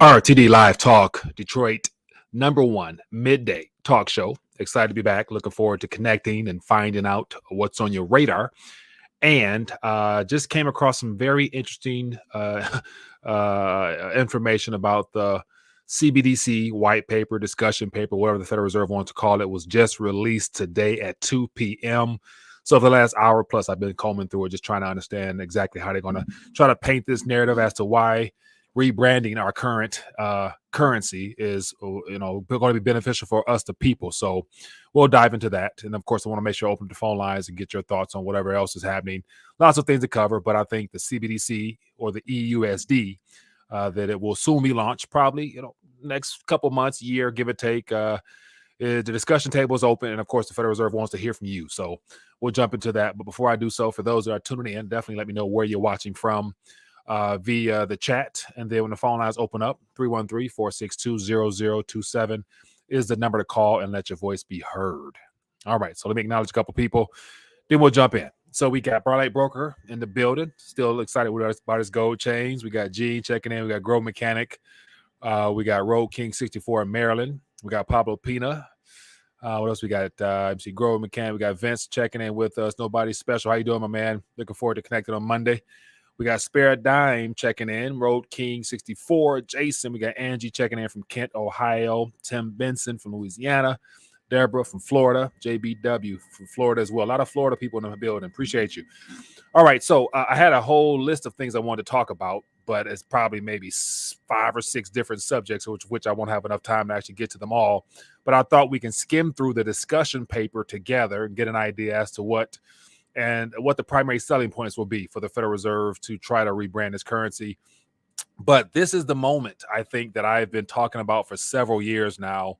RTD Live Talk, Detroit #1 midday talk show. Excited to be back. Looking forward to connecting and finding out what's on your radar. And just came across some very interesting information about the CBDC white paper, discussion paper, whatever the Federal Reserve wants to call it, was just released today at 2 p.m. So for the last hour plus, I've been combing through it, just trying to understand exactly how they're going to try to paint this narrative as to why rebranding our current currency is, going to be beneficial for us, the people. So we'll dive into that. And of course, I want to make sure I open the phone lines and get your thoughts on whatever else is happening. Lots of things to cover, but I think the CBDC or the EUSD, that it will soon be launched, probably, next couple months, year, give or take. The discussion table is open. And of course, the Federal Reserve wants to hear from you. So we'll jump into that. But before I do so, for those that are tuning in, definitely let me know where you're watching from via the chat. And then when the phone lines open up, 313-462-0027 is the number to call and let your voice be heard. All right, so let me acknowledge a couple people, then we'll jump in. So we got Barlight Broker in the building, still excited about his gold chains. We got Gene checking in. We got Grow Mechanic. We got Road King 64 in Maryland. We got Pablo Pina. What else we got? MC Grow Mechanic. We got Vince checking in with us. Nobody special. How you doing, my man? Looking forward to connecting on Monday. We got Spare Dime checking in. Road King 64. Jason. We got Angie checking in from Kent, Ohio. Tim Benson from Louisiana. Deborah from Florida. JBW from Florida as well. A lot of Florida people in the building. Appreciate you. All right. So I had a whole list of things I wanted to talk about, but it's probably maybe 5 or 6 different subjects, which I won't have enough time to actually get to them all. But I thought we can skim through the discussion paper together and get an idea as to what the primary selling points will be for the Federal Reserve to try to rebrand its currency. But this is the moment, I think, that I've been talking about for several years now,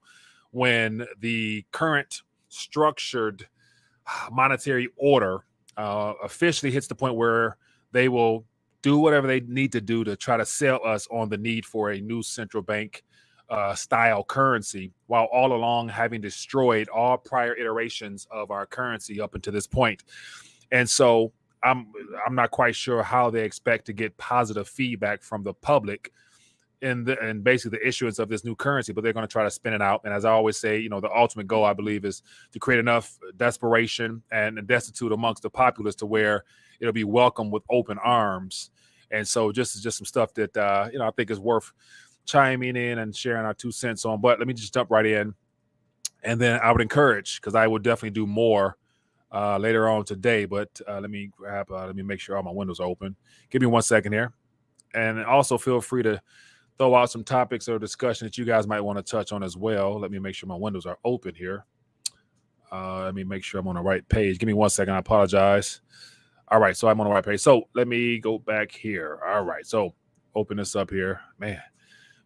when the current structured monetary order officially hits the point where they will do whatever they need to do to try to sell us on the need for a new central bank style currency, while all along having destroyed all prior iterations of our currency up until this point. And so I'm not quite sure how they expect to get positive feedback from the public in basically the issuance of this new currency, but they're going to try to spin it out. And as I always say, the ultimate goal, I believe, is to create enough desperation and destitute amongst the populace to where it'll be welcomed with open arms. And so just some stuff that, I think is worth chiming in and sharing our 2 cents on. But let me just jump right in. And then I would encourage, because I would definitely do more later on today. But let me make sure all my windows are open. Give me 1 second here. And also feel free to throw out some topics or discussion that you guys might want to touch on as well. Let me make sure my windows are open here. Let me make sure I'm on the right page. Give me 1 second. I apologize. All right, so I'm on the right page. So let me go back here. All right, so open this up here. Man,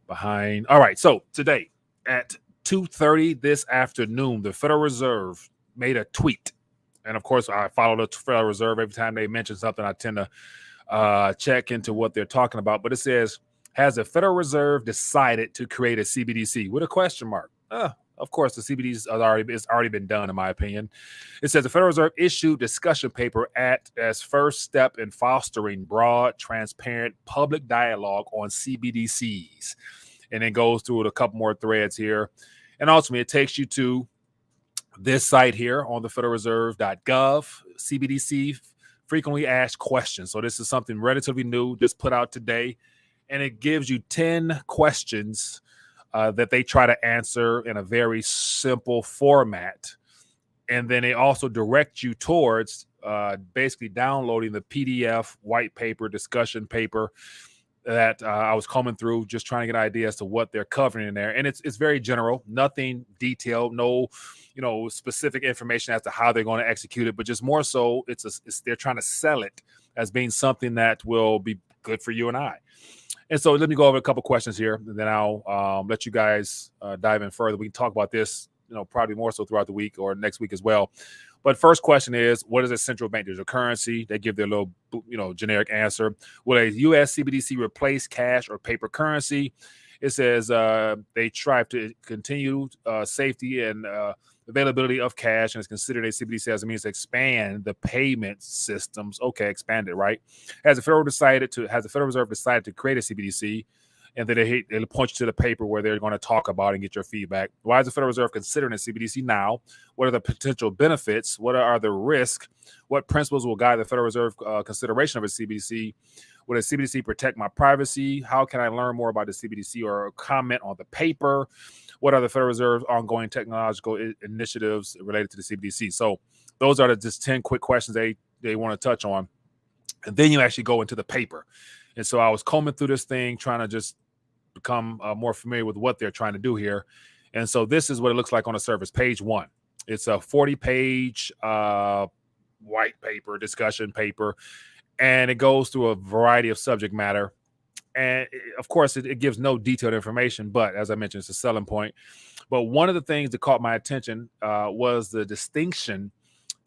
behind. All right, so today at 2:30 this afternoon, the Federal Reserve made a tweet. And, of course, I follow the Federal Reserve. Every time they mention something, I tend to check into what they're talking about. But it says, has the Federal Reserve decided to create a CBDC? With a question mark. Of course, the CBDCs it's already been done, in my opinion. It says the Federal Reserve issued discussion paper as first step in fostering broad, transparent public dialogue on CBDCs. And then goes through a couple more threads here. And ultimately, it takes you to this site here on the federalreserve.gov, CBDC frequently asked questions. So this is something relatively new, just put out today. And it gives you 10 questions that they try to answer in a very simple format. And then they also direct you towards basically downloading the PDF white paper, discussion paper that I was combing through, just trying to get an idea as to what they're covering in there. And it's very general, nothing detailed, no specific information as to how they're going to execute it, but just more so they're trying to sell it as being something that will be good for you and I. And so let me go over a couple questions here, and then I'll let you guys dive in further. We can talk about this, probably more so throughout the week or next week as well. But first question is, what is a central bank digital currency? They give their little, generic answer. Will a U.S. CBDC replace cash or paper currency? It says they strive to continue safety and availability of cash, and it's considered a CBDC as a means to expand the payment systems. Okay, expand it, right? Has the Federal Reserve decided to create a CBDC? and then it'll point you to the paper where they're going to talk about and get your feedback. Why is the Federal Reserve considering a CBDC now? What are the potential benefits? What are the risks? What principles will guide the Federal Reserve consideration of a CBDC? Would a CBDC protect my privacy? How can I learn more about the CBDC or comment on the paper? What are the Federal Reserve's ongoing technological initiatives related to the CBDC? So those are the just 10 quick questions they want to touch on. And then you actually go into the paper. And so I was combing through this thing, trying to just become more familiar with what they're trying to do here. And so this is what it looks like on the surface. Page 1. It's a 40-page white paper, discussion paper, and it goes through a variety of subject matter. And of course, it gives no detailed information, but as I mentioned, it's a selling point. But one of the things that caught my attention was the distinction.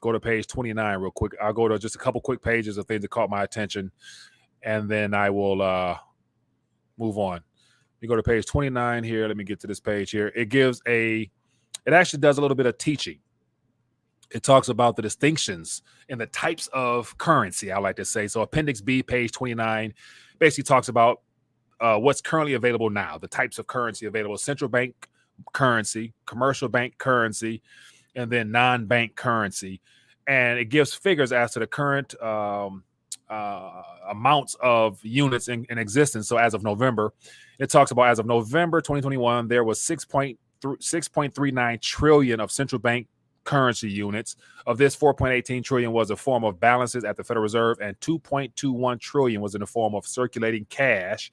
Go to page 29 real quick. I'll go to just a couple quick pages of things that caught my attention, and then I will move on. You go to page 29 here. Let me get to this page here. It actually does a little bit of teaching. It talks about the distinctions and the types of currency, I like to say. So Appendix B, page 29, basically talks about what's currently available now, the types of currency available: central bank currency, commercial bank currency, and then non-bank currency. And it gives figures as to the current amounts of units in existence. So as of November, it talks about as of November 2021, there was 6.39 trillion of central bank currency units. Of this, 4.18 trillion was a form of balances at the Federal Reserve, and 2.21 trillion was in the form of circulating cash.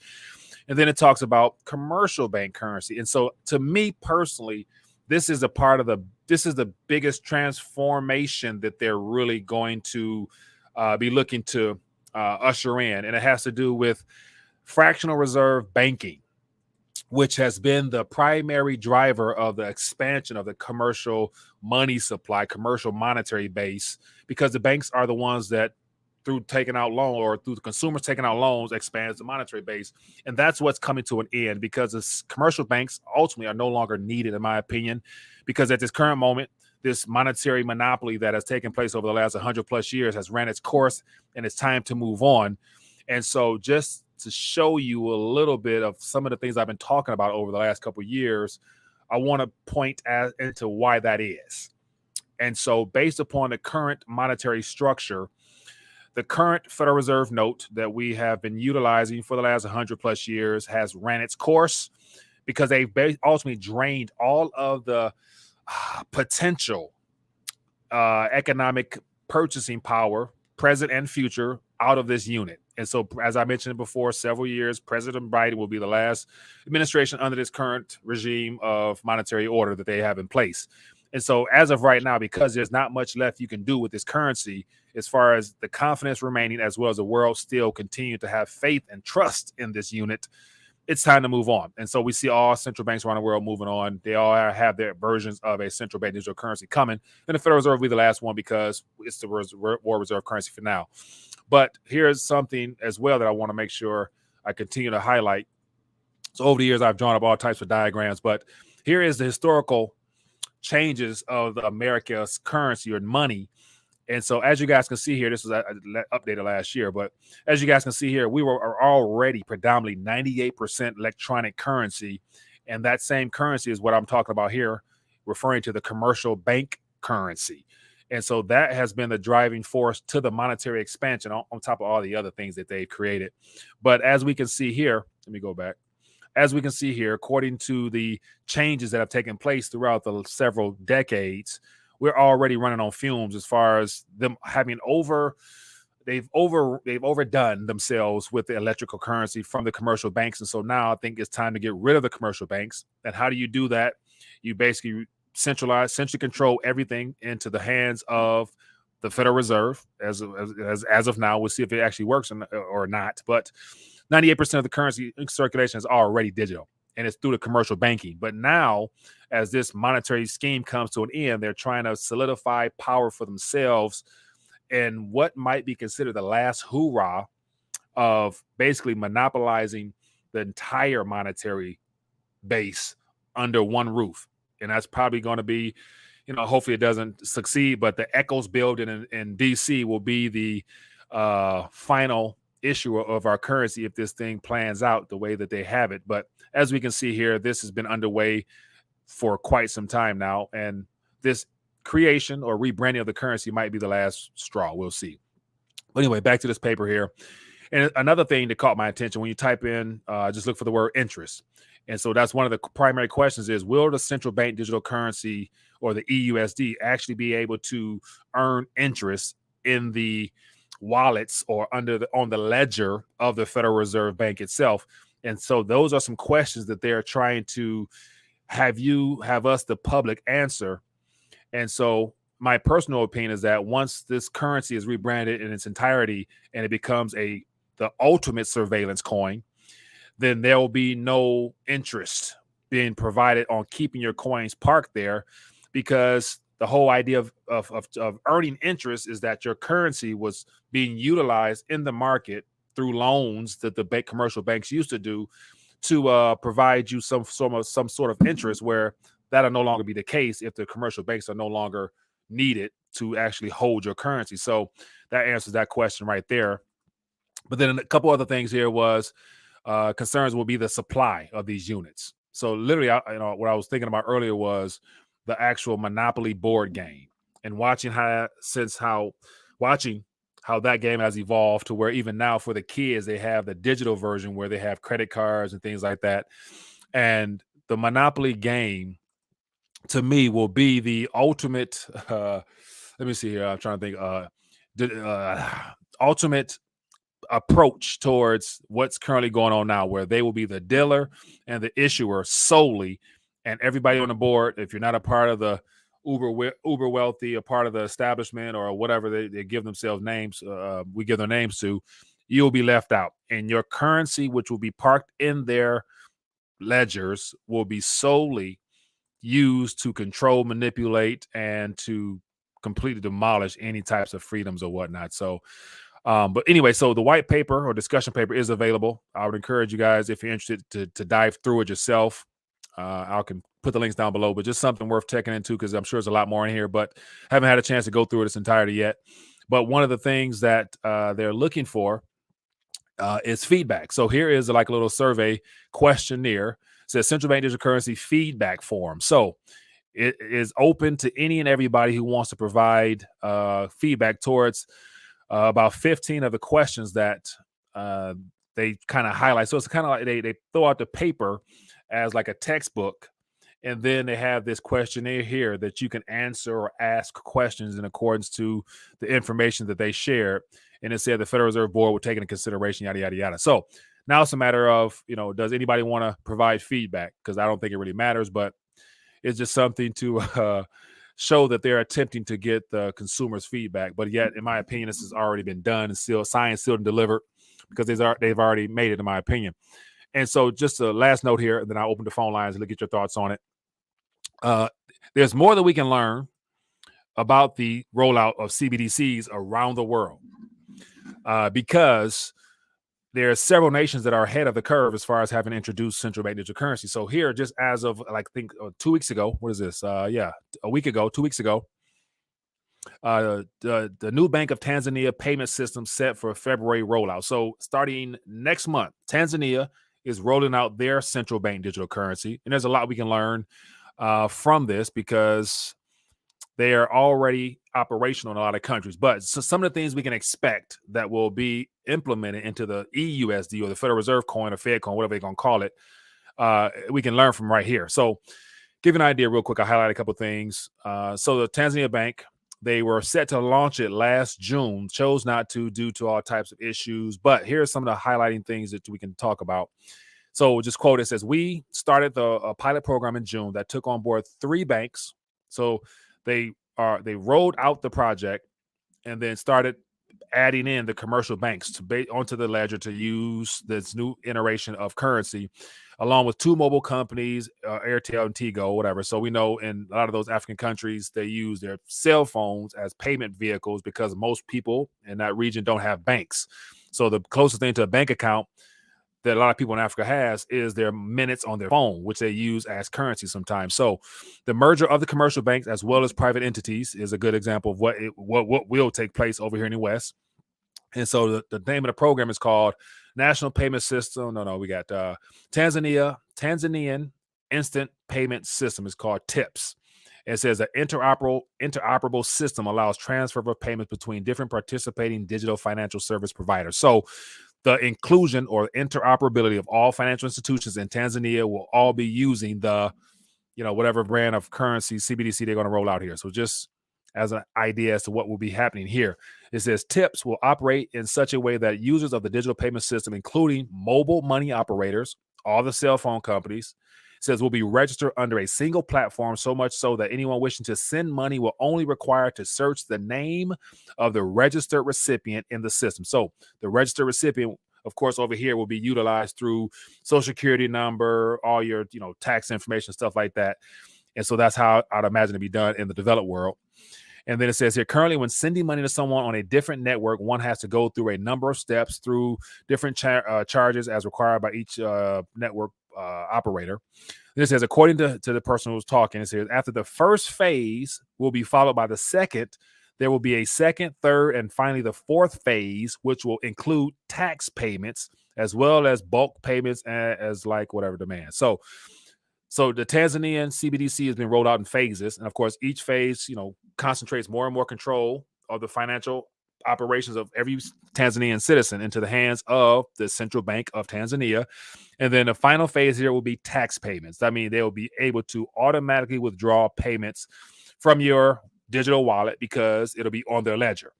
And then it talks about commercial bank currency. And so to me personally, this is the biggest transformation that they're really going to be looking to usher in. And it has to do with fractional reserve banking, which has been the primary driver of the expansion of the commercial money supply, commercial monetary base, because the banks are the ones that, through taking out loans or through the consumers taking out loans, expands the monetary base. And that's what's coming to an end, because the commercial banks ultimately are no longer needed, in my opinion, because at this current moment, this monetary monopoly that has taken place over the last 100 plus years has ran its course, and it's time to move on. And so just to show you a little bit of some of the things I've been talking about over the last couple of years, I want to point into why that is. And so based upon the current monetary structure, the current Federal Reserve note that we have been utilizing for the last 100 plus years has ran its course, because they've ultimately drained all of the potential economic purchasing power, present and future, out of this unit. And so, as I mentioned before, several years, President Biden will be the last administration under this current regime of monetary order that they have in place. And so, as of right now, because there's not much left you can do with this currency, as far as the confidence remaining, as well as the world still continue to have faith and trust in this unit, it's time to move on. And so we see all central banks around the world moving on. They all have their versions of a central bank digital currency coming. And the Federal Reserve will be the last one, because it's the war reserve currency for now. But here's something as well that I want to make sure I continue to highlight. So over the years, I've drawn up all types of diagrams, but here is the historical changes of America's currency or money. And so as you guys can see here, this was updated last year, but as you guys can see here, we are already predominantly 98% electronic currency. And that same currency is what I'm talking about here, referring to the commercial bank currency. And so that has been the driving force to the monetary expansion on top of all the other things that they've created. But as we can see here, let me go back. As we can see here, according to the changes that have taken place throughout the several decades, we're already running on fumes as far as them having they've overdone themselves with the electrical currency from the commercial banks. And so now I think it's time to get rid of the commercial banks. And how do you do that? You basically centrally control everything into the hands of the Federal Reserve. As of now, we'll see if it actually works or not. But 98% of the currency in circulation is already digital, and it's through the commercial banking. But now, as this monetary scheme comes to an end, they're trying to solidify power for themselves in what might be considered the last hoorah of basically monopolizing the entire monetary base under one roof. And that's probably going to be, hopefully it doesn't succeed, but the Eccles building in DC will be the final issuer of our currency if this thing plans out the way that they have it. But as we can see here, this has been underway for quite some time now, and this creation or rebranding of the currency might be the last straw. We'll see. But anyway, back to this paper here. And another thing that caught my attention, when you type in, just look for the word interest. And so that's one of the primary questions is, will the central bank digital currency or the EUSD actually be able to earn interest in the wallets or on the ledger of the Federal Reserve Bank itself? And so those are some questions that they're trying to have us, the public, answer. And so my personal opinion is that once this currency is rebranded in its entirety and it becomes the ultimate surveillance coin, then there will be no interest being provided on keeping your coins parked there, because the whole idea of earning interest is that your currency was being utilized in the market through loans that the commercial banks used to do to provide you some sort of interest, where that'll no longer be the case if the commercial banks are no longer needed to actually hold your currency. So that answers that question right there. But then a couple other things here was concerns will be the supply of these units. So literally, what I was thinking about earlier was the actual Monopoly board game, and watching how that game has evolved to where even now for the kids, they have the digital version where they have credit cards and things like that. And the Monopoly game, to me, will be the ultimate, let me see here, I'm trying to think, ultimate approach towards what's currently going on now, where they will be the dealer and the issuer solely, and everybody on the board, if you're not a part of the uber wealthy, a part of the establishment or whatever they give themselves names, we give their names to, you'll be left out. And your currency, which will be parked in their ledgers, will be solely used to control, manipulate, and to completely demolish any types of freedoms or whatnot. So but anyway, so the white paper or discussion paper is available. I would encourage you guys, if you're interested, to dive through it yourself. I can put the links down below, but just something worth checking into, because I'm sure there's a lot more in here, but haven't had a chance to go through its entirety yet. But one of the things that they're looking for is feedback. So here is like a little survey questionnaire. It says central bank digital currency feedback form. So it is open to any and everybody who wants to provide feedback towards about 15 of the questions that they kind of highlight. So it's kind of like they throw out the paper as like a textbook, and then they have this questionnaire here that you can answer or ask questions in accordance to the information that they shared. And it said the Federal Reserve Board will take into consideration, yada, yada, yada. So now it's a matter of, does anybody want to provide feedback? Because I don't think it really matters, but it's just something to show that they're attempting to get the consumer's feedback. But yet, in my opinion, this has already been done and still signed, sealed, and delivered, because they've already made it, in my opinion. And so just a last note here, and then I'll open the phone lines and look at your thoughts on it. There's more that we can learn about the rollout of CBDCs around the world, because there are several nations that are ahead of the curve as far as having introduced central bank digital currency. So here, just as of 2 weeks ago, what is this? A week ago, 2 weeks ago, the new Bank of Tanzania payment system set for a February rollout. So starting next month, Tanzania is rolling out their central bank digital currency. And there's a lot we can learn from this, because they are already operational in a lot of countries. But so some of the things we can expect that will be implemented into the EUSD or the Federal Reserve coin or Fed coin, whatever they're going to call it, we can learn from right here. So give you an idea real quick. I'll highlight a couple of things. So the Tanzania Bank, they were set to launch it last June, chose not to due to all types of issues. But here's some of the highlighting things that we can talk about. So just quote, it says, we started the pilot program in June that took on board 3 banks. So they rolled out the project and then started adding in the commercial banks onto the ledger to use this new iteration of currency, along with 2 mobile companies, Airtel and Tigo, whatever. So we know in a lot of those African countries, they use their cell phones as payment vehicles, because most people in that region don't have banks. So the closest thing to a bank account that a lot of people in Africa has is their minutes on their phone, which they use as currency sometimes. So the merger of the commercial banks as well as private entities is a good example of what will take place over here in the West. And so the name of the program is called National Payment System. No, we got Tanzanian Instant Payment System. It's called TIPS. It says an interoperable system allows transfer of payments between different participating digital financial service providers. So the inclusion or interoperability of all financial institutions in Tanzania will all be using the, whatever brand of currency CBDC they're going to roll out here. So just as an idea as to what will be happening here, it says TIPS will operate in such a way that users of the digital payment system, including mobile money operators, all the cell phone companies, says will be registered under a single platform, so much so that anyone wishing to send money will only require to search the name of the registered recipient in the system. So the registered recipient, of course, over here will be utilized through social security number, all your, tax information, stuff like that. And so that's how I'd imagine it be done in the developed world. And then it says here, currently, when sending money to someone on a different network, one has to go through a number of steps through different charges as required by each network operator. And it says, according to the person who was talking, it says, after the first phase will be followed by the second, there will be a second, third, and finally the fourth phase, which will include tax payments as well as bulk payments as like whatever demand. So the Tanzanian CBDC has been rolled out in phases. And of course, each phase, concentrates more and more control of the financial operations of every Tanzanian citizen into the hands of the Central Bank of Tanzania. And then the final phase here will be tax payments. I mean, they will be able to automatically withdraw payments from your digital wallet because it'll be on their ledger.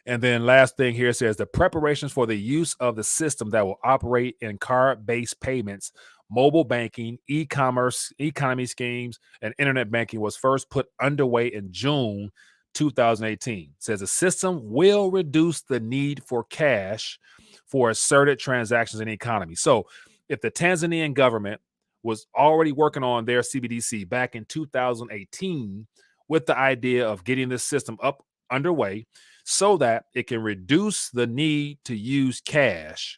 And then last thing here says the preparations for the use of the system that will operate in card-based payments, mobile banking, e-commerce, economy schemes, and internet banking was first put underway in June 2018. It says the system will reduce the need for cash for asserted transactions in the economy. So if the Tanzanian government was already working on their CBDC back in 2018 with the idea of getting this system up underway so that it can reduce the need to use cash,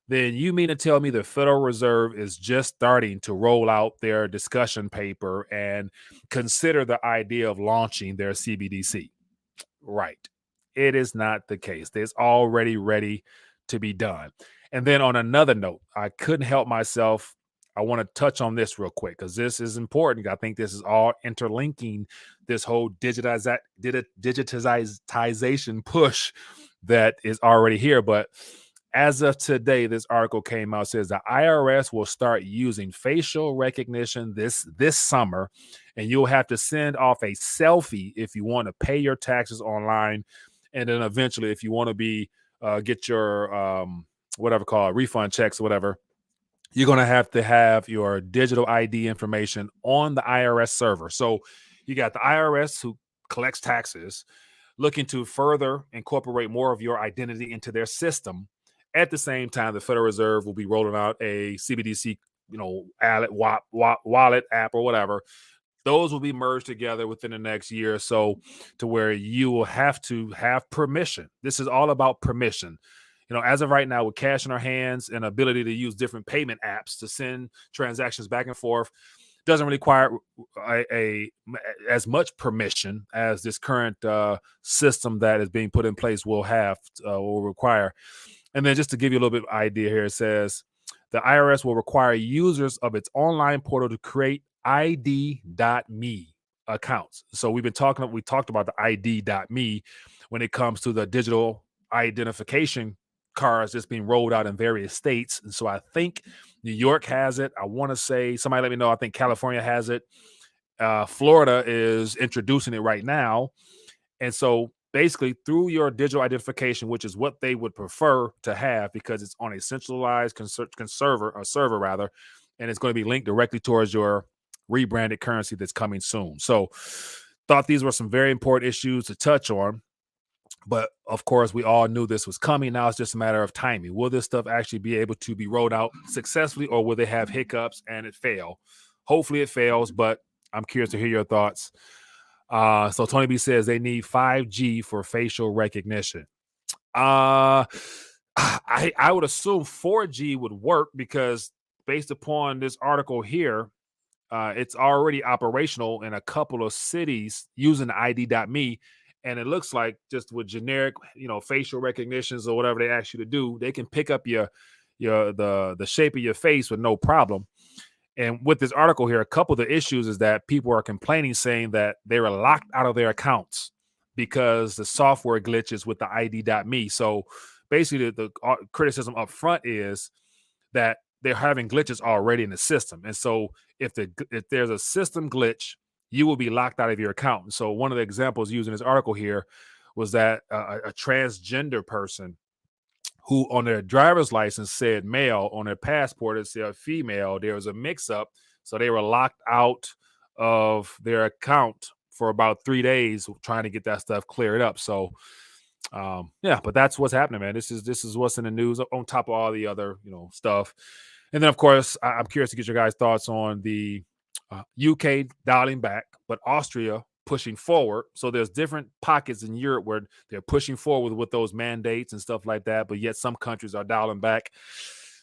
then you mean to tell me the Federal Reserve is just starting to roll out their discussion paper and consider the idea of launching their CBDC? Right. It is not the case. It's already ready to be done. And then on another note, I couldn't help myself. I want to touch on this real quick because this is important. I think this is all interlinking this whole digitization push that is already here. But as of today, this article came out, says the IRS will start using facial recognition this summer, and you'll have to send off a selfie if you want to pay your taxes online. And then eventually, if you want to get your whatever called refund checks or whatever, you're going to have your digital ID information on the IRS server. So you got the IRS who collects taxes, looking to further incorporate more of your identity into their system. At the same time, the Federal Reserve will be rolling out a CBDC, wallet app or whatever. Those will be merged together within the next year or so to where you will have to have permission. This is all about permission. As of right now, with cash in our hands and ability to use different payment apps to send transactions back and forth, doesn't really require as much permission as this current system that is being put in place will require. And then just to give you a little bit of idea here, it says the IRS will require users of its online portal to create ID.me accounts. So we talked about the ID.me when it comes to the digital identification cards just being rolled out in various states. And so I think New York has it. I want to say, somebody let me know. I think California has it. Florida is introducing it right now. And so basically through your digital identification, which is what they would prefer to have because it's on a centralized server, and it's going to be linked directly towards your rebranded currency that's coming soon. So thought these were some very important issues to touch on. But of course, we all knew this was coming. Now it's just a matter of timing. Will this stuff actually be able to be rolled out successfully, or will they have hiccups and it fail? Hopefully it fails, but I'm curious to hear your thoughts. So Tony B says they need 5G for facial recognition. I would assume 4G would work because based upon this article here, it's already operational in a couple of cities using ID.me. And it looks like just with generic, facial recognitions or whatever they ask you to do, they can pick up the shape of your face with no problem. And with this article here, a couple of the issues is that people are complaining, saying that they were locked out of their accounts because the software glitches with the ID.me. So basically, the criticism up front is that they're having glitches already in the system. And so if there's a system glitch, you will be locked out of your account. And so one of the examples used in this article here was that a transgender person who on their driver's license said male, on their passport it said female, there was a mix-up. So they were locked out of their account for about 3 days trying to get that stuff cleared up. So but that's what's happening, man. This is what's in the news on top of all the other stuff. And then of course I'm curious to get your guys' thoughts on the UK dialing back, but Austria pushing forward. So there's different pockets in Europe where they're pushing forward with those mandates and stuff like that, but yet some countries are dialing back,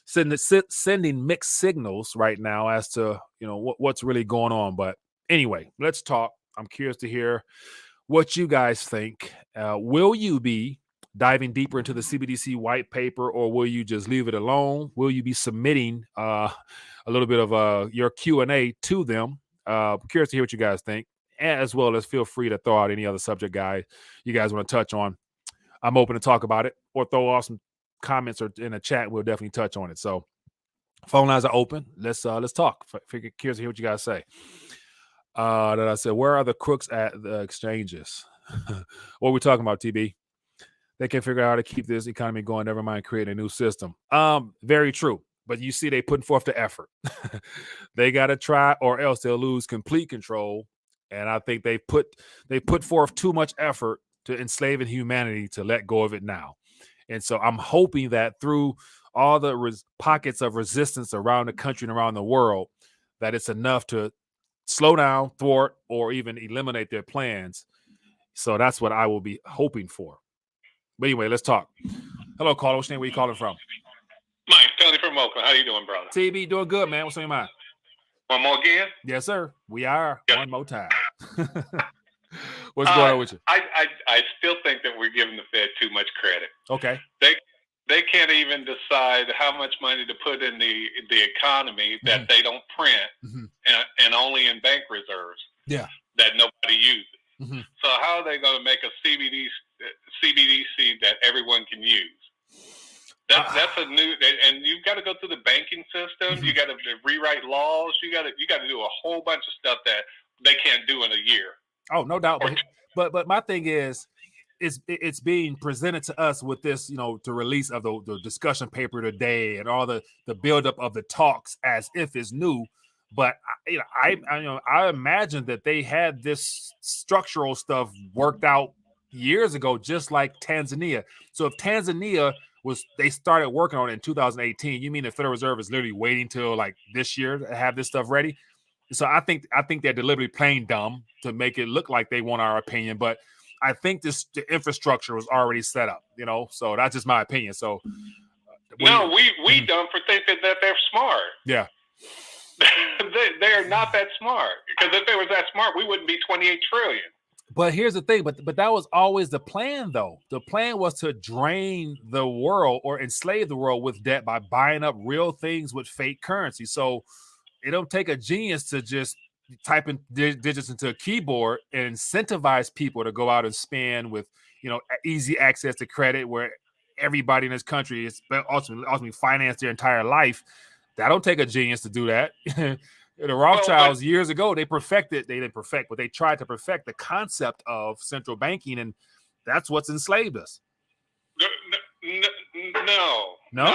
sending mixed signals right now as to what's really going on. But anyway, let's talk. I'm curious to hear what you guys think. Will you be diving deeper into the CBDC white paper, or will you just leave it alone? Will you be submitting a little bit of your Q&A to them? Curious to hear what you guys think, as well as feel free to throw out any other subject you guys want to touch on. I'm open to talk about it, or throw off some comments or in a chat. We'll definitely touch on it. So phone lines are open. Let's talk. Curious to hear what you guys say. That I said, where are the crooks at the exchanges? What are we talking about, TB? They can figure out how to keep this economy going. Never mind creating a new system. Very true. But you see, they putting forth the effort. They got to try, or else they'll lose complete control. And I think they put forth too much effort to enslaving humanity to let go of it now. And so I'm hoping that through all the pockets of resistance around the country and around the world, that it's enough to slow down, thwart, or even eliminate their plans. So that's what I will be hoping for. But anyway, let's talk. Hello, caller. What's your name? Where you calling from? Mike, Tony from Oakland. How you doing, brother? TB, doing good, man. What's on your mind? One more again? Yes, sir. We are. Yep. One more time. What's going on with you? I still think that we're giving the Fed too much credit. Okay. They can't even decide how much money to put in the economy that they don't print and only in bank reserves. Yeah. That nobody uses. So how are they going to make a CBDC that everyone can use? That's a new, and you've got to go through the banking system. You got to rewrite laws. You got to do a whole bunch of stuff that they can't do in a year. Oh, no doubt. But my thing is, it's being presented to us with this, the release of the discussion paper today and all the buildup of the talks as if it's new. But I imagine that they had this structural stuff worked out years ago, just like Tanzania. So if Tanzania they started working on it in 2018, you mean the Federal Reserve is literally waiting till like this year to have this stuff ready? So I think they're deliberately playing dumb to make it look like they want our opinion, but I think the infrastructure was already set up, so that's just my opinion. So we dumb for thinking that they're smart. Yeah. they are not that smart, because if they were that smart, we wouldn't be 28 trillion. But here's the thing, but that was always the plan, though. The plan was to drain the world or enslave the world with debt by buying up real things with fake currency. So it don't take a genius to just type in digits into a keyboard and incentivize people to go out and spend with, easy access to credit, where everybody in this country is ultimately financed their entire life. That don't take a genius to do that. The Rothschilds years ago, they tried to perfect the concept of central banking, and that's what's enslaved us. No.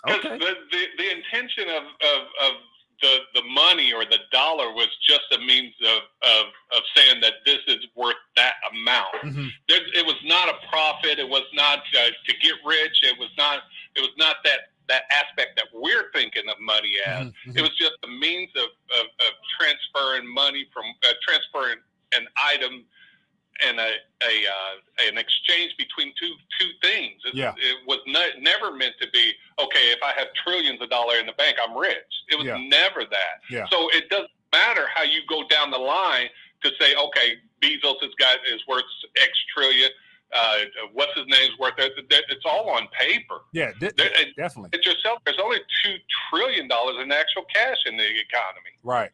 Okay. The intention of the money or the dollar was just a means of saying that this is worth that amount. It was not a profit. It was not to get rich. It was not that aspect that we're thinking of money as. It was just a means of transferring money from transferring an item and an exchange between two things. It was never meant to be, okay, if I have trillions of dollars in the bank, I'm rich. It was never that. So it doesn't matter how you go down the line to say, okay, Bezos is worth X trillion. What's his name's worth? It's all on paper. Yeah, definitely. It's yourself. There's only $2 trillion in actual cash in the economy. Right.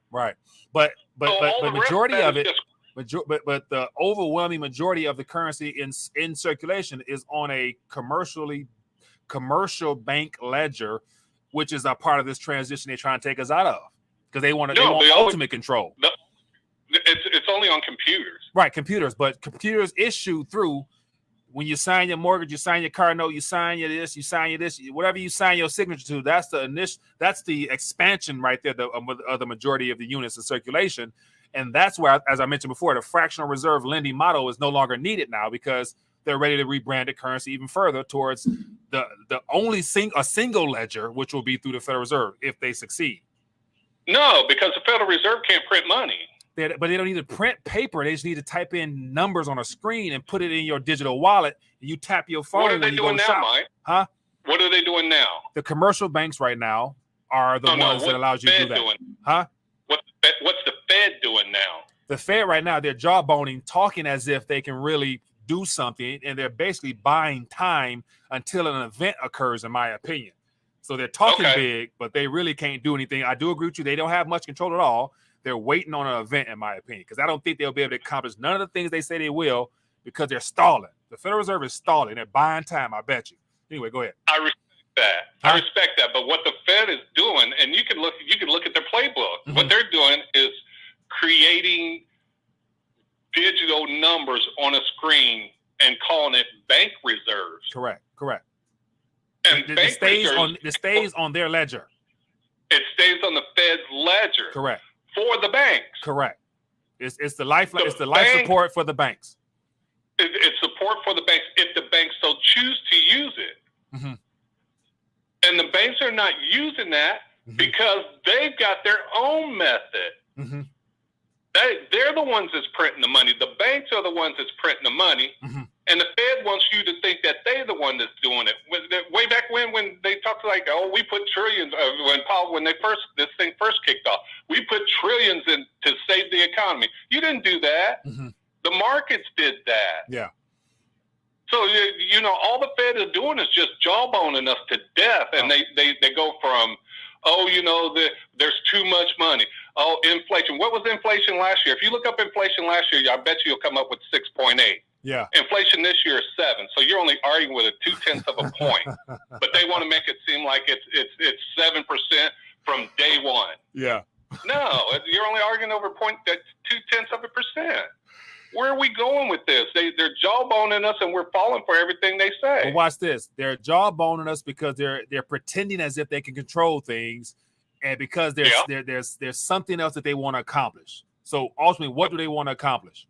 But majority of it, but the overwhelming majority of the currency in circulation is on a commercial bank ledger, which is a part of this transition they're trying to take us out of, because they want ultimate control. It's only on computers. Right, computers, but computers issue through. When you sign your mortgage, you sign your car note, you sign your this, whatever you sign your signature to, that's the expansion right there of the majority of the units in circulation. And that's where, as I mentioned before, the fractional reserve lending model is no longer needed now, because they're ready to rebrand the currency even further towards the only a single ledger, which will be through the Federal Reserve if they succeed. No, because the Federal Reserve can't print money. But they don't need to print paper. They just need to type in numbers on a screen and put it in your digital wallet. And you tap your phone. What are they doing now, Mike? Huh? What are they doing now? The commercial banks right now are the ones that allows you to do that. Doing? Huh? What's the Fed doing now? The Fed right now, they're jawboning, talking as if they can really do something, and they're basically buying time until an event occurs, in my opinion. So they're talking big, but they really can't do anything. I do agree with you. They don't have much control at all. They're waiting on an event, in my opinion, because I don't think they'll be able to accomplish none of the things they say they will, because they're stalling. The Federal Reserve is stalling. They're buying time, I bet you. Anyway, go ahead. I respect that. I respect that. But what the Fed is doing, and you can look at their playbook. Mm-hmm. What they're doing is creating digital numbers on a screen and calling it bank reserves. Correct. And it stays on their ledger. It stays on the Fed's ledger. Correct. For the banks. Correct. It's the life support for the banks. It's support for the banks if the banks so choose to use it. Mm-hmm. And the banks are not using that because they've got their own method. Mm-hmm. They're the ones that's printing the money. The banks are the ones that's printing the money. Mm-hmm. And the Fed wants you to think that they're the one that's doing it. Way back when they talked like, we put trillions when this thing first kicked off, we put trillions in to save the economy. You didn't do that. Mm-hmm. The markets did that. Yeah. So all the Fed is doing is just jawboning us to death, and they go from, there's too much money. Oh, inflation. What was inflation last year? If you look up inflation last year, I bet you'll come up with 6.8. Yeah. Inflation this year is 7. So you're only arguing with a 0.2 of a point. But they want to make it seem like it's 7% from day one. Yeah. No, you're only arguing over 0.2%. Where are we going with this? They're jawboning us, and we're falling for everything they say. Well, watch this. They're jawboning us because they're pretending as if they can control things, and because there's something else that they want to accomplish. So ultimately, what do they want to accomplish?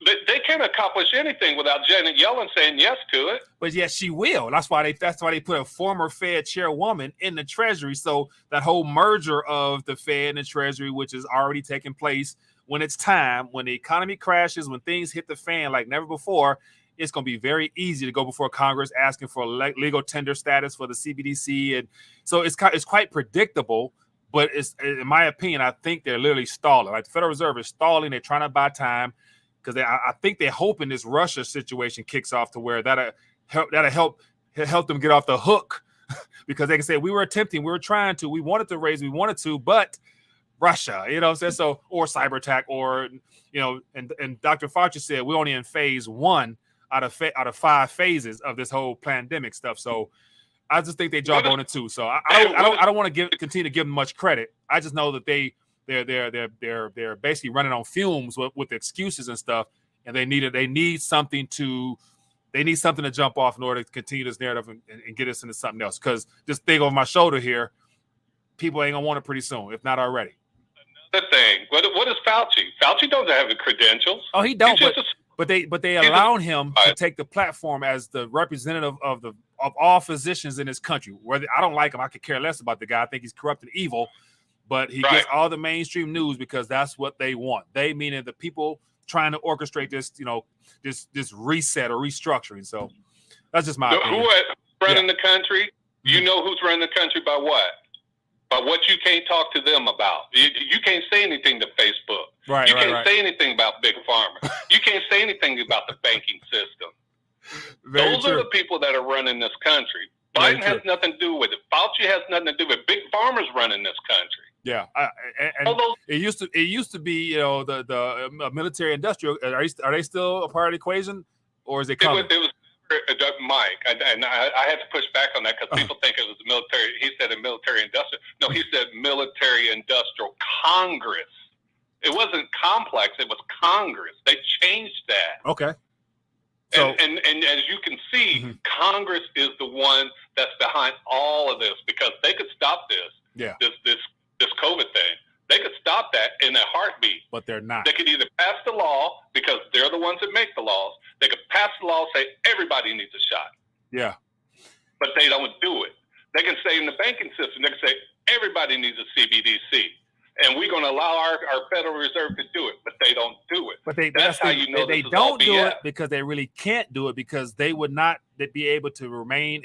They can't accomplish anything without Janet Yellen saying yes to it. But yes, she will. That's why they put a former Fed chairwoman in the Treasury. So that whole merger of the Fed and the Treasury, which is already taking place, when it's time, when the economy crashes, when things hit the fan like never before, it's going to be very easy to go before Congress asking for legal tender status for the CBDC. And so it's quite predictable. But it's, in my opinion, I think they're literally stalling. Like the Federal Reserve is stalling. They're trying to buy time. Because I think they're hoping this Russia situation kicks off to where that'll help them get off the hook, because they can say we were trying to, we wanted to, but Russia, what I'm saying? So, or cyber attack, or and Dr. Fauci said we're only in phase 1 out of 5 phases of this whole pandemic stuff. So I just think they jump on it too. So I don't want to continue to give them much credit. I just know that they're basically running on fumes with excuses and stuff, and they need something to jump off in order to continue this narrative and get us into something else. Because this thing over my shoulder here, people ain't gonna want it pretty soon, if not already. Another thing, what is Fauci? Fauci doesn't have the credentials. Oh, he don't. But they allowed him to take the platform as the representative of all physicians in this country. Whether I don't like him, I could care less about the guy. I think he's corrupt and evil. But he gets all the mainstream news because that's what they want. They, meaning the people trying to orchestrate this, this reset or restructuring. So that's just my opinion. Who's running the country? You know who's running the country by what? But what you can't talk to them about, you can't say anything to Facebook. You can't say anything about Big Pharma. You can't say anything about the banking system. Those are the people that are running this country. Biden has nothing to do with it. Fauci has nothing to do with it. Big Pharma's running this country. Yeah, and it used to be, you know, the military industrial. Are they still a part of the equation, or is it coming? It was Mike, and I had to push back on that because people think it was military. He said a military industrial. No, he said military industrial Congress. It wasn't complex. It was Congress. They changed that. Okay. So, and as you can see, Congress is the one that's behind all of this because they could stop this. Yeah. This COVID thing. They could stop that in a heartbeat. But they're not. They could either pass the law because they're the ones that make the laws. They could pass the law, say everybody needs a shot. Yeah. But they don't do it. They can say in the banking system, they can say everybody needs a CBDC. And we're going to allow our Federal Reserve to do it, but they don't do it. But that's how you know they don't do it because they really can't do it because they would not be able to remain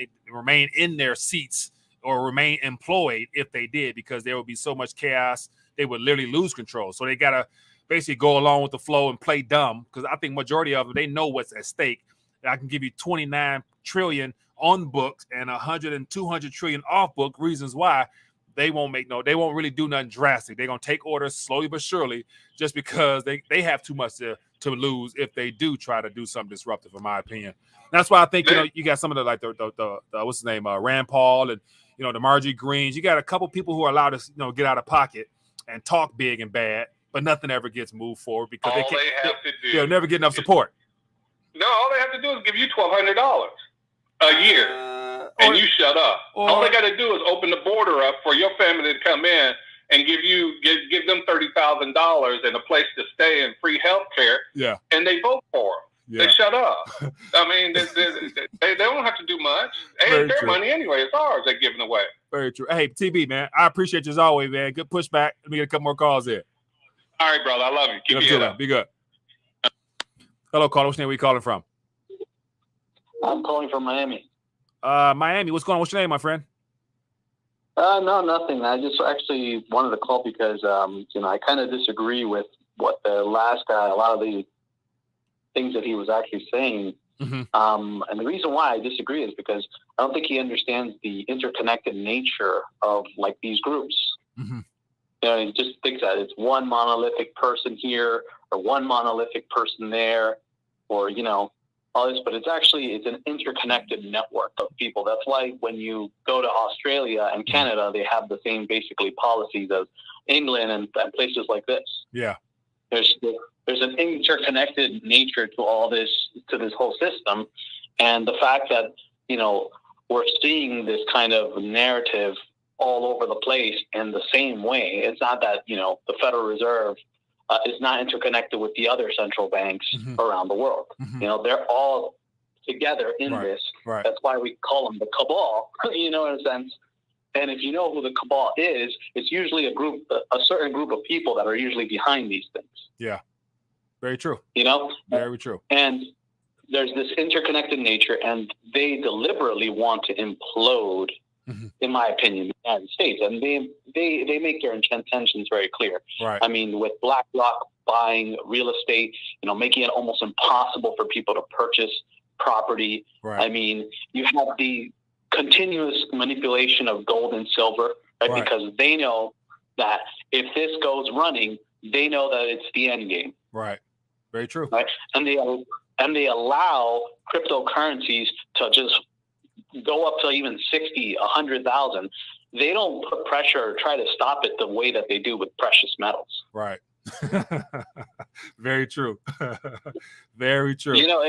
in their seats or remain employed if they did, because there would be so much chaos. They would literally lose control. So they got to basically go along with the flow and play dumb, because I think majority of them, they know what's at stake. I can give you 29 trillion on books and 100 and 200 trillion off book reasons why they won't really do nothing drastic. They're going to take orders slowly but surely just because they have too much to lose if they do try to do something disruptive, in my opinion. That's why I think, you know, you got some of the what's his name, Rand Paul and, you know, the Marjorie Greens. You got a couple people who are allowed to, you know, get out of pocket and talk big and bad, but nothing ever gets moved forward because they'll never get enough support. No, all they have to do is give you $1,200 a year, and you shut up. All they got to do is open the border up for your family to come in and give them $30,000 and a place to stay and free health care. Yeah, and they vote for them. Yeah. They shut up. I mean, they don't have to do much. Hey, it's their money anyway. It's ours. They're giving away. Very true. Hey, TB, man, I appreciate you as always, man. Good pushback. Let me get a couple more calls in. All right, brother. I love you. Keep it up. Be good. Hello, caller. What's your name? Where you calling from? I'm calling from Miami. Miami. What's going on? What's your name, my friend? No, nothing. I just actually wanted to call because, you know, I kind of disagree with what the last guy, a lot of the things that he was actually saying. Mm-hmm. And the reason why I disagree is because I don't think he understands the interconnected nature of like these groups. Mm-hmm. You know, he just thinks that it's one monolithic person here or one monolithic person there, or, you know, all this, but it's an interconnected network of people. That's why when you go to Australia and Canada, they have the same basically policies as England and places like this. Yeah. There's an interconnected nature to all this, to this whole system. And the fact that, you know, we're seeing this kind of narrative all over the place in the same way. It's not that, you know, the Federal Reserve is not interconnected with the other central banks around the world. Mm-hmm. You know, they're all together in this. Right. That's why we call them the cabal, you know, in a sense. And if you know who the cabal is, it's usually a certain group of people that are usually behind these things. Yeah. Very true. You know? Very true. And there's this interconnected nature, and they deliberately want to implode, in my opinion, the United States. And they make their intentions very clear. Right. I mean, with BlackRock buying real estate, you know, making it almost impossible for people to purchase property. Right. I mean, you have the continuous manipulation of gold and silver, right? Because they know that if this goes running, they know that it's the end game. Right. Very true. Right. And they allow cryptocurrencies to just go up to even 60, 100,000. They don't put pressure or try to stop it the way that they do with precious metals. Right. Very true. Very true. You know,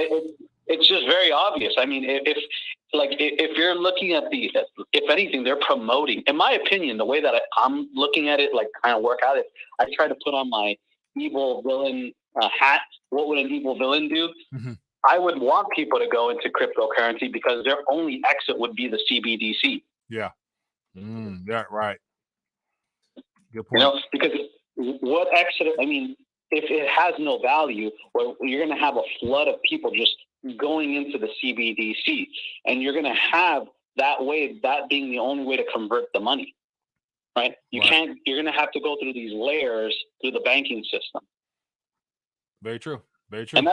it's just very obvious. I mean, if you're looking at if anything, they're promoting, in my opinion, the way that I'm looking at it, like kind of work out it, I try to put on my evil villain hat. What would an evil villain do? Mm-hmm. I would want people to go into cryptocurrency because their only exit would be the CBDC. Yeah. Yeah. Right. Good point. You know, because what exit? I mean, if it has no value, well, you're going to have a flood of people just going into the CBDC, and you're going to have that being the only way to convert the money. right? You're going to have to go through these layers through the banking system. Very true. Very true. And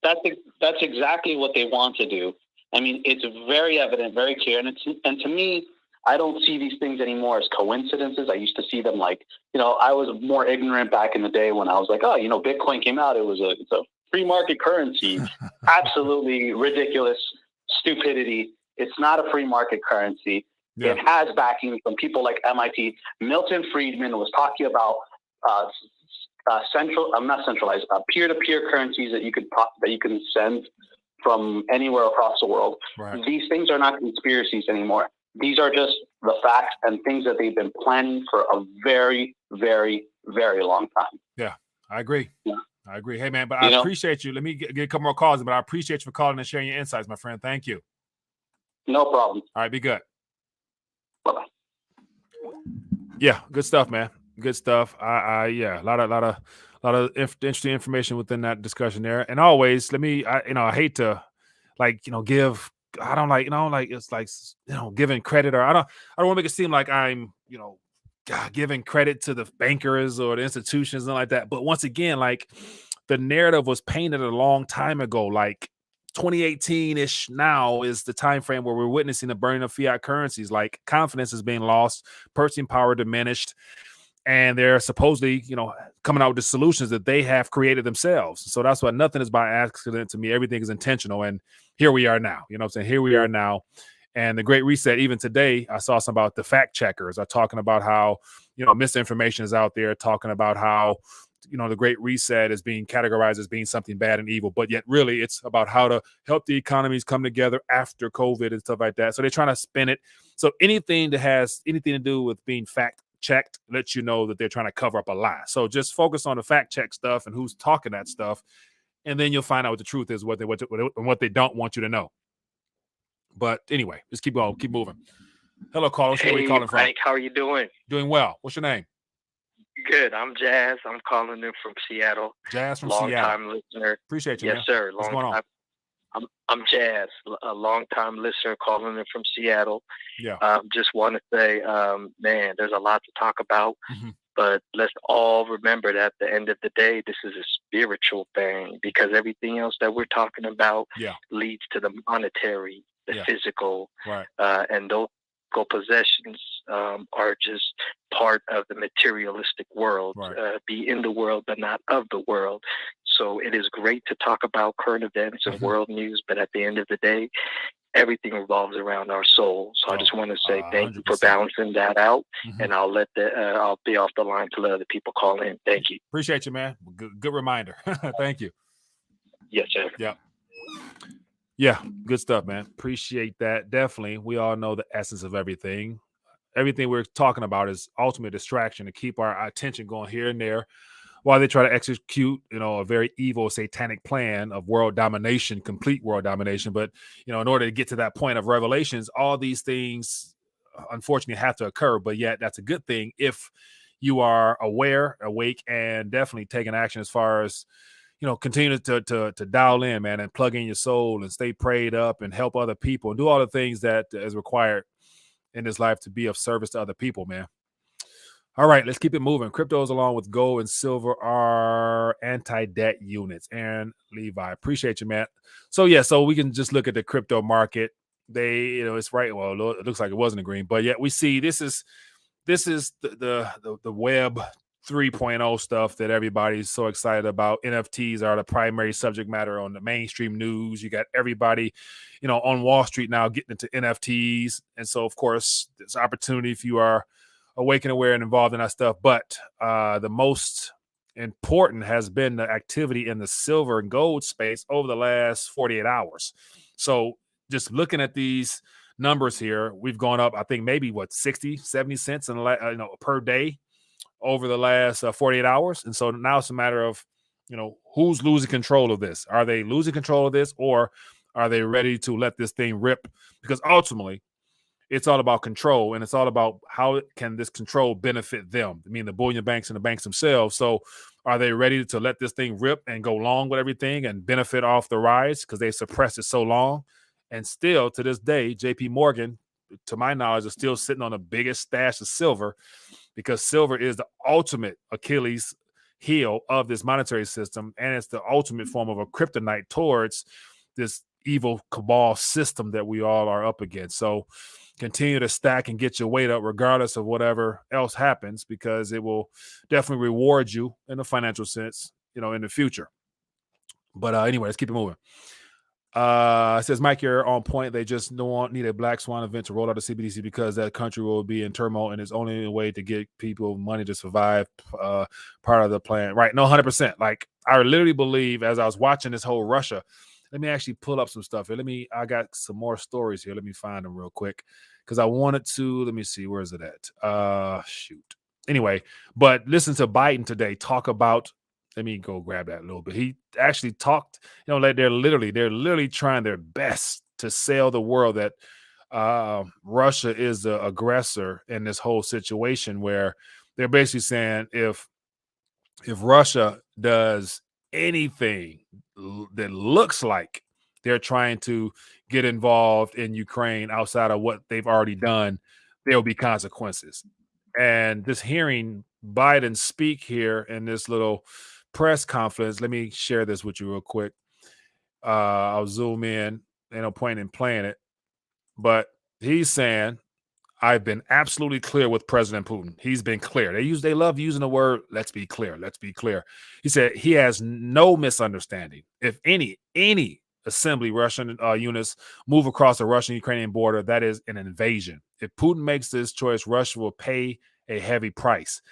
that's exactly what they want to do. I mean, it's very evident, very clear. And to me, I don't see these things anymore as coincidences. I used to see them like, I was more ignorant back in the day when I was like, oh, Bitcoin came out. It's a free market currency. Absolutely ridiculous stupidity. It's not a free market currency. Yeah. It has backing from people like MIT. Milton Friedman was talking about peer-to-peer currencies that you can send from anywhere across the world. Right. These things are not conspiracies anymore. These are just the facts and things that they've been planning for a very, very, very long time. Yeah, I agree. Yeah. I agree. Hey, man, but I appreciate you. Let me get a couple more calls, but I appreciate you for calling and sharing your insights, my friend. Thank you. No problem. All right, be good. Bye-bye. Yeah, good stuff, man. Good stuff. Yeah, a lot of interesting information within that discussion there. And always, I hate to give. I don't like it's like giving credit, or I don't want to make it seem like I'm giving credit to the bankers or the institutions and like that. But once again, like the narrative was painted a long time ago, like 2018-ish now is the time frame where we're witnessing the burning of fiat currencies. Like confidence is being lost, purchasing power diminished, and they're supposedly, coming out with the solutions that they have created themselves. So that's why nothing is by accident to me. Everything is intentional. And here we are now. You know what I'm saying? Here we are now. And the Great Reset, even today, I saw some about the fact checkers are talking about how, misinformation is out there, talking about how, the Great Reset is being categorized as being something bad and evil, but yet really it's about how to help the economies come together after COVID and stuff like that. So they're trying to spin it. So anything that has anything to do with being fact checked lets you know that they're trying to cover up a lie. So just focus on the fact check stuff and who's talking that stuff, and then you'll find out what the truth is, what they don't want you to know. But anyway, just keep going, keep moving. Hello, caller. Hey, where you calling from? Mike, how are you doing? Doing well. What's your name? Good. I'm Jazz. I'm calling in from Seattle. Jazz from Seattle. Long-time listener. Appreciate you, yes, man. sir. What's going on? I'm Jazz, a long-time listener calling in from Seattle. Yeah. Just want to say, man, there's a lot to talk about, but let's all remember that at the end of the day, this is a spiritual thing, because everything else that we're talking about leads to the monetary, the physical, right. And those possessions are just part of the materialistic world. Right. Be in the world, but not of the world. So it is great to talk about current events and world news, but at the end of the day, everything revolves around our soul. So I just want to say thank 100%. You for balancing that out, and I'll be off the line to let other people call in. Thank you. Appreciate you, man. Good reminder. Thank you. Yes, sir. Yeah. Yeah, good stuff, man. Appreciate that. Definitely. We all know the essence of everything. Everything we're talking about is ultimate distraction to keep our attention going here and there while they try to execute, a very evil satanic plan of world domination, complete world domination. But, in order to get to that point of revelations, all these things unfortunately have to occur. But yet that's a good thing if you are aware, awake, and definitely taking action as far as, continue to dial in, man, and plug in your soul and stay prayed up and help other people and do all the things that is required in this life to be of service to other people, man. All right, let's keep it moving. Cryptos along with gold and silver are anti-debt units. Aaron Levi, appreciate you, man. So we can just look at the crypto market. They, it's right. Well, it looks like it wasn't a green, but yet we see this is the web 3.0 stuff that everybody's so excited about. NFTs are the primary subject matter on the mainstream news. You got everybody, on Wall Street now getting into NFTs. And so, of course, there's opportunity if you are awake and aware and involved in that stuff. But the most important has been the activity in the silver and gold space over the last 48 hours. So just looking at these numbers here, we've gone up, I think maybe 60, 70 cents per day over the last 48 hours. And so now it's a matter of, who's losing control of this? Are they losing control of this, or are they ready to let this thing rip? Because ultimately, it's all about control, and it's all about how can this control benefit them. I mean, the bullion banks and the banks themselves. So are they ready to let this thing rip and go long with everything and benefit off the rise because they suppressed it so long? And still to this day, JP Morgan, to my knowledge, is still sitting on the biggest stash of silver because silver is the ultimate Achilles heel of this monetary system, and it's the ultimate form of a kryptonite towards this evil cabal system that we all are up against. So continue to stack and get your weight up regardless of whatever else happens, because it will definitely reward you in a financial sense, in the future. But anyway, let's keep it moving. It says, Mike, you're on point. They just don't need a black swan event to roll out the CBDC because that country will be in turmoil, and it's only a way to get people money to survive, part of the plan. Right. No, 100%. Like, I literally believe, as I was watching this whole Russia, let me actually pull up some stuff here. I got some more stories here. Let me find them real quick, because I wanted to, let me see, where is it at? Shoot. Anyway, but listen to Biden today talk about, let me go grab that a little bit. He actually talked, like they're literally trying their best to sell the world that Russia is the aggressor in this whole situation, where they're basically saying if Russia does anything that looks like they're trying to get involved in Ukraine outside of what they've already done, there'll be consequences. And just hearing Biden speak here in this little press conference, let me share this with you real quick. I'll zoom in, no point in playing it, but he's saying, I've been absolutely clear with President Putin. He's been clear. They love using the word, let's be clear. Let's be clear. He said he has no misunderstanding. If any assembly Russian units move across the Russian-Ukrainian border, that is an invasion. If Putin makes this choice, Russia will pay a heavy price.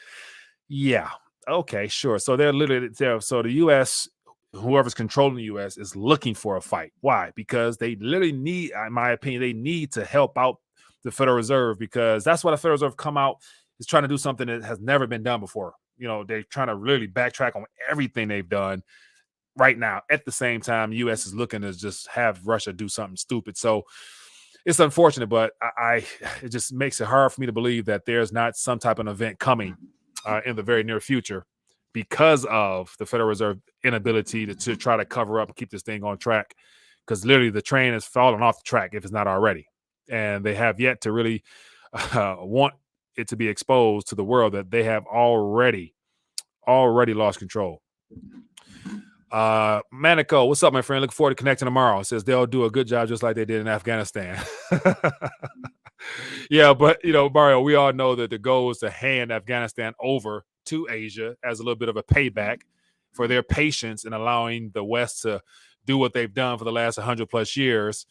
Yeah. Okay, sure. So they're literally there. So the U.S., whoever's controlling the U.S., is looking for a fight. Why? Because they literally need, in my opinion, they need to help out the Federal Reserve, because that's why the Federal Reserve come out is trying to do something that has never been done before. They're trying to really backtrack on everything they've done right now. At the same time, the U.S. is looking to just have Russia do something stupid. So it's unfortunate, but it just makes it hard for me to believe that there's not some type of event coming in the very near future, because of the Federal Reserve inability to try to cover up and keep this thing on track, because literally the train has fallen off the track if it's not already. And they have yet to really want it to be exposed to the world that they have already lost control. Manico, what's up, my friend? Looking forward to connecting tomorrow. It says they'll do a good job just like they did in Afghanistan. Yeah, but Mario, we all know that the goal is to hand Afghanistan over to Asia as a little bit of a payback for their patience in allowing the West to do what they've done for the last 100 plus years,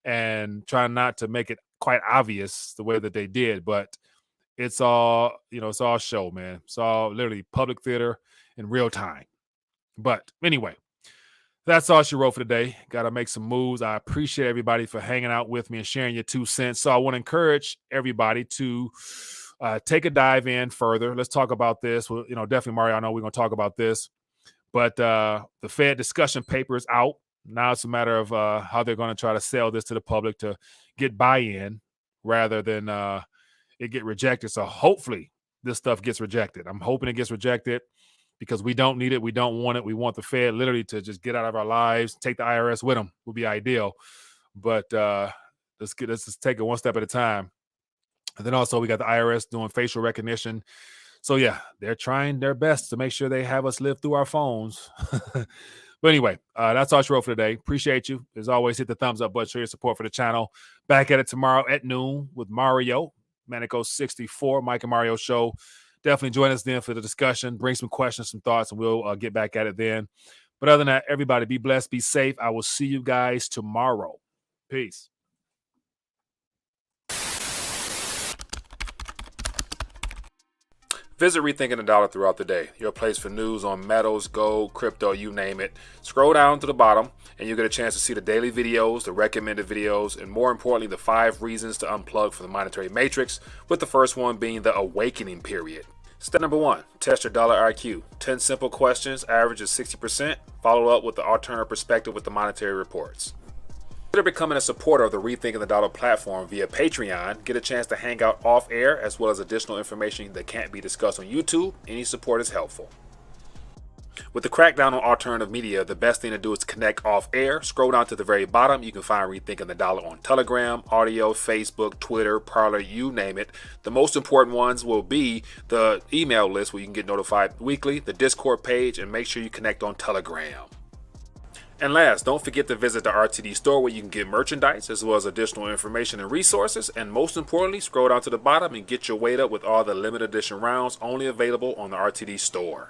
and trying not to make it quite obvious the way that they did. But it's all, it's all show, man. It's all literally public theater in real time. But anyway, that's all she wrote for today. Got to make some moves. I appreciate everybody for hanging out with me and sharing your 2 cents. So I want to encourage everybody to take a dive in further. Let's talk about this. Well, definitely, Mario, I know we're going to talk about this. But the Fed discussion paper is out. Now it's a matter of how they're going to try to sell this to the public to get buy-in rather than it get rejected. So hopefully this stuff gets rejected. I'm hoping it gets rejected, because we don't need it. We don't want it. We want the Fed literally to just get out of our lives, take the IRS with them would be ideal. But let's just take it one step at a time. And then also we got the IRS doing facial recognition. So yeah, they're trying their best to make sure they have us live through our phones. But anyway, that's all she wrote for today. Appreciate you. As always, hit the thumbs up button, show your support for the channel. Back at it tomorrow at noon with Mario, Manico 64, Mike and Mario show. Definitely join us then for the discussion. Bring some questions, some thoughts, and we'll get back at it then. But other than that, everybody be blessed, be safe. I will see you guys tomorrow. Peace. Visit Rethinking the Dollar throughout the day. Your place for news on metals, gold, crypto, you name it. Scroll down to the bottom and you get a chance to see the daily videos, the recommended videos, and more importantly, the 5 reasons to unplug from the monetary matrix, with the first one being the awakening period. Step number 1, test your dollar IQ. 10 simple questions, average is 60%. Follow up with the alternative perspective with the monetary reports. Consider becoming a supporter of the Rethinking the Dollar platform via Patreon. Get a chance to hang out off air, as well as additional information that can't be discussed on YouTube. Any support is helpful. With the crackdown on alternative media, the best thing to do is connect off air. Scroll down to the very bottom. You can find Rethinking the Dollar on Telegram, Audio, Facebook, Twitter, Parler, you name it. The most important ones will be the email list where you can get notified weekly, the Discord page, and make sure you connect on Telegram. And last, don't forget to visit the RTD store where you can get merchandise as well as additional information and resources. And most importantly, scroll down to the bottom and get your weight up with all the limited edition rounds only available on the RTD store.